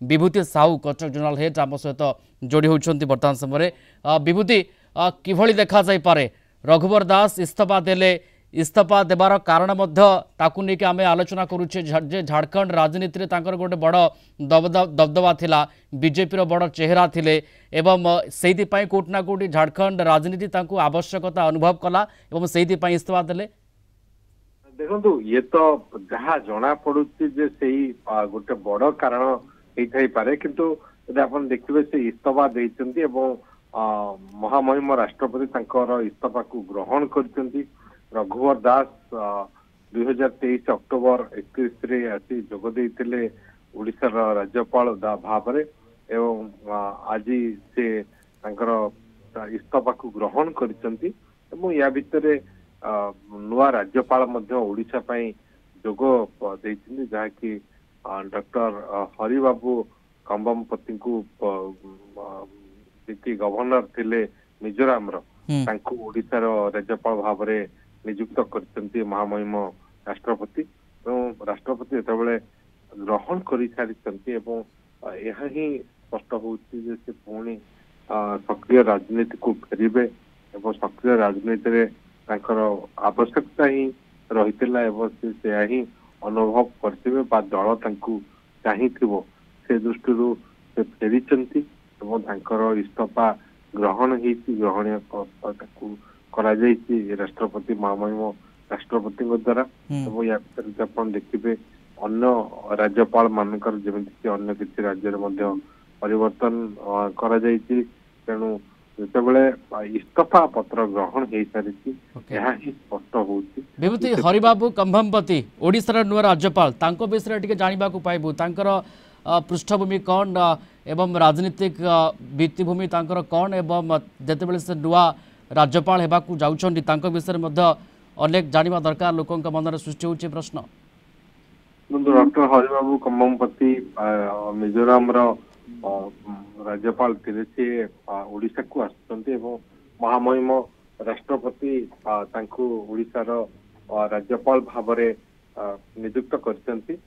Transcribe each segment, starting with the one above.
विभूति Sahu Cuttack zonal head आम सहित जोड़ी होती बर्तमान समय विभूति किभली देखा जाई पारे रघुवर दास इस्तीफा देले इस्तीफा देवार कारण नहीं आम आलोचना करुचे झारखंड राजनीति में गोटे बड़ दबदबा थिला बीजेपी बड़ चेहरा थिले एवं से कोटना कोटी झारखंड राजनीति आवश्यकता अनुभव कला एवं से इस्तीफा देले देखो ये तो जहाँ जना पड़ू जे गोटे बड़ कारण होता पारे किंतु देखिए से इस्तीफा देते महामहिम राष्ट्रपति इस्तीफा को ग्रहण कर रघुवर दास 2023 अक्टोबर 31 आसी जोगदे ओडिशार राज्यपाल भाव एवं आज से इस्तीफा को ग्रहण कर या भितर नुआ राज्यपाल ओडिशा पई जोग देइछिन जहाँकि डॉक्टर हरिबाबू कंबमपति को गवर्नर थिले मिजोराम ओडिशार राज्यपाल भाव नियुक्त कर महामहिम राष्ट्रपति राष्ट्रपति जिते ग्रहण कर सारी यह ही स्पष्ट होती पुणी सक्रिय राजनीति को फेरबे और सक्रिय राजनीति में आवश्यकता ही रही ही अनुभव करेंगे दल चाहिए से दृष्टि से फेरी इस्तीफा ग्रहण ग्रहणीय राष्ट्रपति महामहिम राष्ट्रपति द्वारा या देखिए अन्य राज्यपाल मानकर जमीक अन्य किसी राज्य परिवर्तन तेणु जितेबले इस्तीफा पत्र ग्रहण हो सारी स्पष्ट होती विभूति हरिबाबू कंभमपति ओडिशार नुआ राज्यपाल विषय टे जानवा पाइबू पृष्ठभूमि कौन एवं राजनीतिक भित्तिभूमि कौन एवं जितेबले से नुआ राज्यपाल हेबाकू जाउछन्ती तांको विषय में अनेक जानवा दरकार लोकों मन में सृष्टि होची प्रश्न डॉक्टर हरिबाबू कंबमपति मिजोराम राज्यपाल थे सी ओडिशा को आसुचंती महामहिम राष्ट्रपति ओडिशार राज्यपाल भाव नियुक्त करते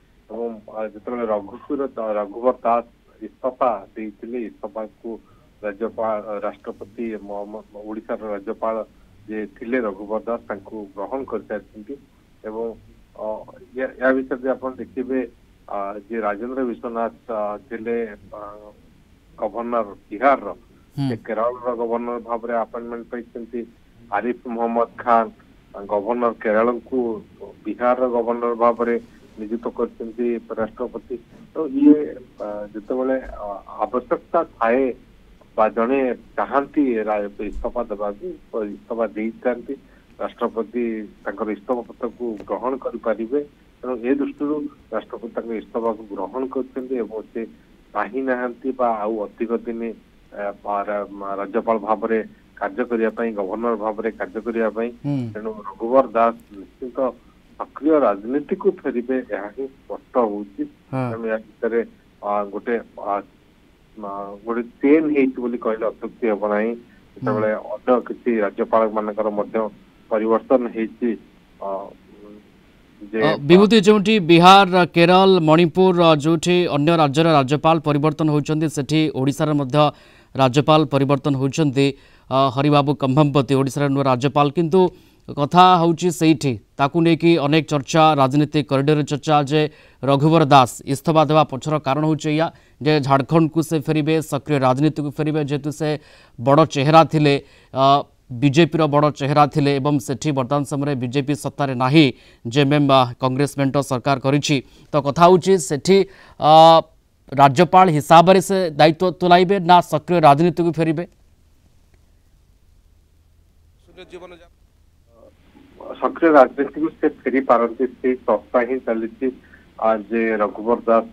रघुवर दास इस्तीफा देते इस्तीफा को राज्यपाल राष्ट्रपति ओडिशार राज्यपाल जे थिले रघुवर दास ग्रहण कर सारी या विषय आप देखिए जे राजेंद्र विश्वनाथ थिले गवर्नर बिहार केरल गवर्नर भाव अपॉइंटमेंट पाई आरिफ मोहम्मद खान गवर्नर केरल को बिहार गवर्नर भाव नियुक्त कर राष्ट्रपति तो ये जिते आवश्यकता थाए जड़े चाहती इस्तीफा देवा इस्तीफा दे जाती राष्ट्रपति इस्तीफा पत्र को ग्रहण करें तेणु ए दृष्टि राष्ट्रपति इस्तीफा को ग्रहण करते आउ अधिक दिन राज्यपाल भाव कार्य करने गवर्नर भाव कार्य करने तेणु रघुवर दास निश्चित सक्रिय राजनीति को फेरबे यह ही स्पष्ट होती या भितर गोटे गोटे चेन होती कहले अत्युक्ति हम ना जिते अन्य किसी राज्यपाल मानकर परिवर्तन होती विभूति जो बिहार केरल मणिपुर जो अन्य राज्यर राज्यपाल परिवर्तन होती सेठी ओडिशार राज्यपाल परिवर्तन होती हरिबाबू कंभमपति ओडिशार नुआ राज्यपाल किंतु कथा होची सेठी ताकू नेकी अनेक चर्चा राजनीतिक कॉरिडोर चर्चा जे रघुवर दास इस्तीफा देवा पछर कारण होचे या जे झारखंड को से फेरिबे सक्रिय राजनीति को फेरिबे जेतु से बड़ चेहरा थिले बीजेपी बड़ चेहरा थिले एवं सेठी वर्तमान समय बीजेपी सत्तार नाही जे मेम कांग्रेस मेंट सरकार करिछि तो कथा होची सेठी राज्यपाल हिसाब से दायित्व तुलाइबे ना सक्रिय राजनीति को फेरिबे सक्रिय राजनीति को से फेरी पारती से चर्चा ही चली जे रघुवर दास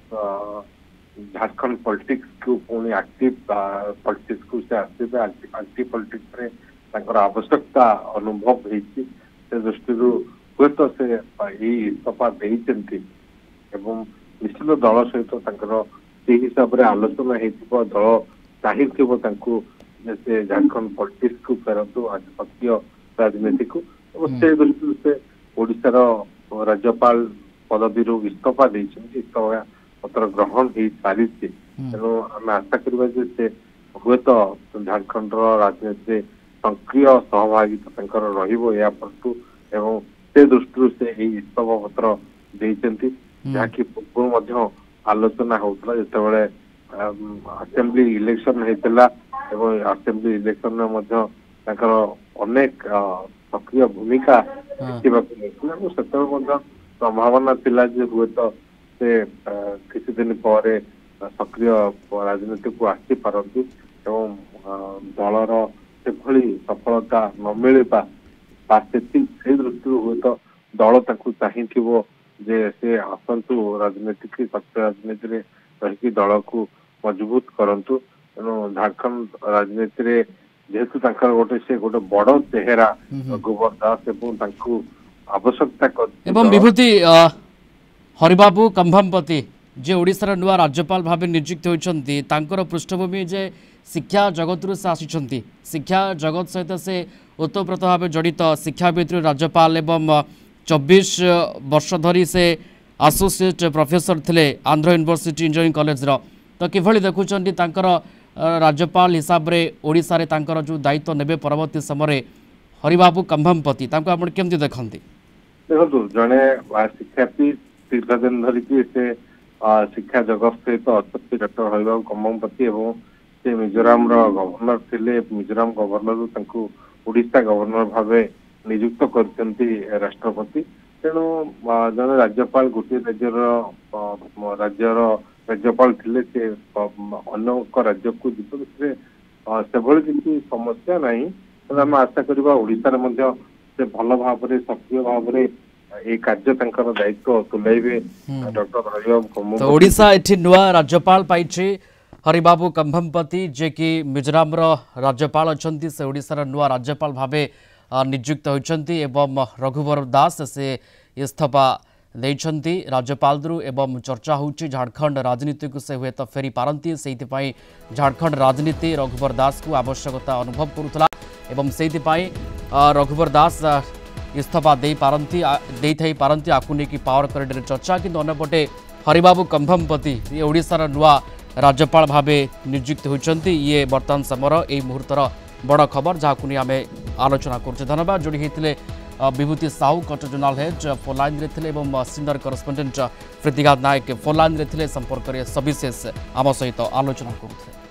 झारखंड पॉलिटिक्स को पुणी एक्टिव पॉलिटिक्स को से आसवे एक्टिव पॉलिटिक्स में आवश्यकता अनुभव होती से दृष्टि हुए तो से इस्तीफा देते निश्चित दल सहित हिसाब से आलोचना हो दल चाहिए से झारखंड पॉलिटिक्स को फेरतु आज सक्रिय राजनीति को से दृष्टि से ओडिशार राज्यपाल पदवी इस्तीफा इस्तीफा पत्र ग्रहण हो सारी तेणु आम आशा करवा हुए तो झारखंड राजनीति सक्रिय सहभागिता रहा परंतु एवं से दृष्टि से इस्तफा पत्र देते जहाँकि पूर्व आलोचना होता जिते असेंबली इलेक्शन होता असेंबली इलेक्शन में अनेक सक्रिय भूमिका देखा संभावना थिला जे हुए तो से किसी दिन पर सक्रिय राजनीति को आसी पारती एवं दलर से सफलता न मिलवा से दृष्टि हुए तो दल चाहिए जे से आसतु राजनीति सक्रिय राजनीति रही दल को मजबूत करंतु तेणु झारखंड राजनीति जेहेतु गोटे से गोटे बड़ चेहरा रघुवर दास एवं आवश्यकता एवं विभूति हरिबाबू कंभमपति जे ओडिशार नुआ राज्यपाल भाव नियुक्त होती पृष्ठभूमि जे शिक्षा जगत रु से आसी शिक्षा जगत सहित से ओतप्रोत भाव जड़ित शिक्षाविद राज्यपाल एवं 24 वर्ष धरी से एसोसिएट प्रोफेसर थिले आंध्र यूनिवर्सिटी इंजीनियरिंग कॉलेज तो किभली देखुंट राज्यपाल हिसाब से ओडिशा रे तांकर जो दायित्व नेबे परवर्ती समय हरिबाबू कंभमपति आप केमती देखते देखो जड़े शिक्षाविद दीर्घ दिन धरिकी से शिक्षा जगत सहित अच्छे डॉक्टर हरिबाबू कंभमपति एवं से मिजोराम गवर्नर थिले मिजोराम गवर्नर ओडिशा गवर्नर भाव नियुक्त कर राष्ट्रपति तेणु जन राज्यपाल गोटे राज्यर राज्यपाल थिले से अन्य राज्य को जीत से किसी समस्या नहीं तेणु आम आशा करवा ओडिशा से भल भाव सक्रिय भाव कार्य दायित्व तुलाइबे डॉक्टर हरिबाबू तो ओडिशा एठी नुआ राज्यपाल पाइछि हरिबाबू कंभमपति जे कि मिजोराम राज्यपाल अच्छा से ओडिशार नुआ राज्यपाल भावे नियुक्त होती एवं रघुवर दास से इस्तफा देइछंती राज्यपाल एवं चर्चा होची झारखंड राजनीति को से हुए तो फेरी पारंती से झारखंड राजनीति रघुवर दास को आवश्यकता अनुभव करुला एवं से रघुवर दास इस्तफा दे पारंती आपको लेकिन पावर करिडर चर्चा किंतु अन्यपटे हरिबाबू कंभमपति ये ओडिशार नुआ राज्यपाल भावे नियुक्त होती ये वर्तमान समय यही मुहूर्तर बड़ खबर जहाँ नहीं आम आलोचना कर धन्यवाद जोड़ी होते विभूति साहू कट जर्नाल हेड फोन लाइन रे सीनियर करस्पोंडेंट प्रीतिघात नायक फोन लाइन रे संपर्क में सविशेष आम सहित आलोचना करुले।